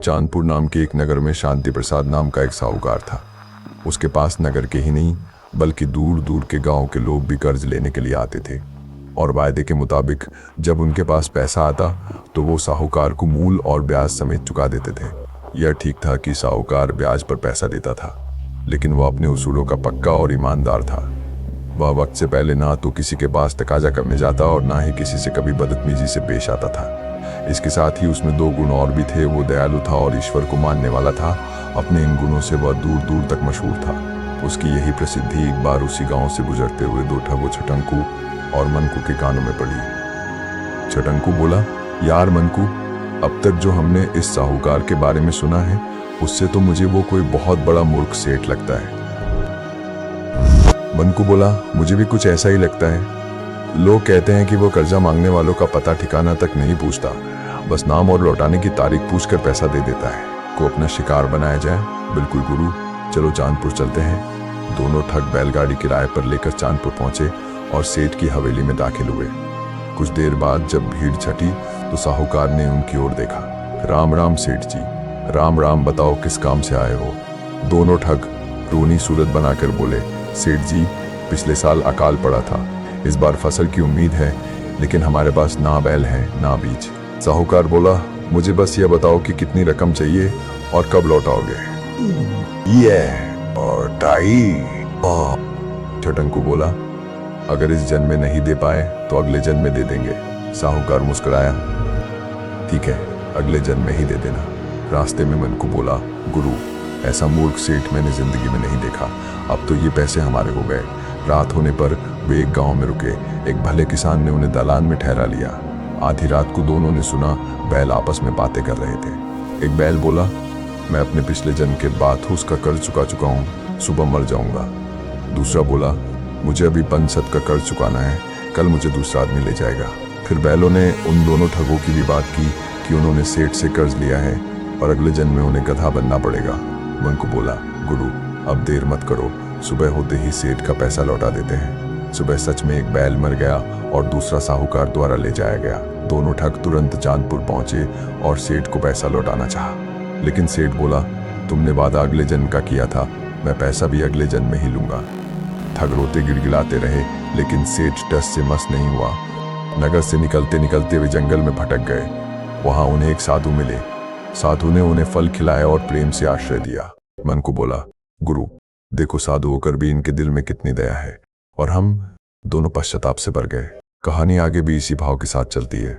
चांदपुर नाम के एक नगर में शांति प्रसाद नाम का एक साहूकार था। उसके पास नगर के ही नहीं बल्कि दूर दूर के गांव के लोग भी कर्ज लेने के लिए आते थे और वायदे के मुताबिक जब उनके पास पैसा आता तो वो साहूकार को मूल और ब्याज समेत चुका देते थे। यह ठीक था कि साहूकार ब्याज पर पैसा देता था, लेकिन वह अपने उसूलों का पक्का और ईमानदार था। वह वक्त से पहले ना तो किसी के पास तकाजा करने जाता और ना ही किसी से कभी बदतमीजी से पेश आता था। इसके साथ ही उसमें दो गुण और भी थे। वो दयालु था और ईश्वर को मानने वाला था। अपने इन गुणों से वह दूर दूर तक मशहूर था। उसकी यही प्रसिद्धि एक बार उसी गांव से गुजरते हुए दो ठगों छटंकू और मनकू के कानों में पड़ी। छटंकू बोला, यार मनकू, अब तक जो हमने इस साहूकार के बारे में सुना है उससे तो मुझे वो कोई बहुत बड़ा मूर्ख सेठ लगता है। मनकू बोला, मुझे भी कुछ ऐसा ही लगता है। लोग कहते हैं कि वो कर्जा मांगने वालों का पता ठिकाना तक नहीं पूछता, बस नाम और लौटाने की तारीख पूछकर पैसा दे देता है। को अपना शिकार बनाया जाए। बिल्कुल गुरु, चलो चांदपुर चलते हैं। दोनों ठग बैलगाड़ी किराए पर लेकर चांदपुर पहुंचे और सेठ की हवेली में दाखिल हुए। कुछ देर बाद जब भीड़ छटी तो साहूकार ने उनकी ओर देखा। राम राम सेठ जी। राम राम, बताओ किस काम से आए हो? दोनों ठग रोनी सूरत बनाकर बोले, सेठ जी, पिछले साल अकाल पड़ा था। इस बार फसल की उम्मीद है, लेकिन हमारे पास ना बैल है ना बीज। साहूकार बोला, मुझे बस ये बताओ कि कितनी रकम चाहिए और कब लौटाओगे? ये और ढाई। छटंकू बोला, अगर इस जन्म में नहीं दे पाए तो अगले जन्म में दे देंगे। साहूकार मुस्कुराया, ठीक है, अगले जन्म में ही दे देना। रास्ते में मनकू बोला, गुरु, ऐसा मूर्ख सेठ मैंने जिंदगी में नहीं देखा। अब तो ये पैसे हमारे हो गए। रात होने पर वे एक गांव में रुके। एक भले किसान ने उन्हें दालान में ठहरा लिया। आधी रात को दोनों ने सुना बैल आपस में बातें कर रहे थे। एक बैल बोला, मैं अपने पिछले जन्म के बाथूस का कर्ज चुका चुका हूँ, सुबह मर जाऊंगा। दूसरा बोला, मुझे अभी पंचत का कर्ज चुकाना है, कल मुझे दूसरा आदमी ले जाएगा। फिर बैलों ने उन दोनों ठगों की भी बात की कि उन्होंने सेठ से कर्ज लिया है और अगले जन्म में उन्हें गधा बनना पड़ेगा। मनकू बोला, गुरु, अब देर मत करो, सुबह होते ही सेठ का पैसा लौटा देते हैं। सुबह सच में एक बैल मर गया और दूसरा साहूकार द्वारा ले जाया गया। दोनों ठग तुरंत चांदपुर पहुंचे और सेठ को पैसा लौटाना चाहा, लेकिन सेठ बोला, तुमने वादा अगले जन्म का किया था, मैं पैसा भी अगले जन्म में ही लूंगा। ठग रोते गिड़गिड़ाते रहे, लेकिन सेठ टस से मस नहीं हुआ। नगर से निकलते निकलते वे जंगल में भटक गए। वहां उन्हें एक साधु मिले। साधु ने उन्हें फल खिलाया और प्रेम से आश्रय दिया। मन को बोला, गुरु, देखो साधु होकर भी इनके दिल में कितनी दया है, और हम दोनों पश्चाताप से भर गए। कहानी आगे भी इसी भाव के साथ चलती है।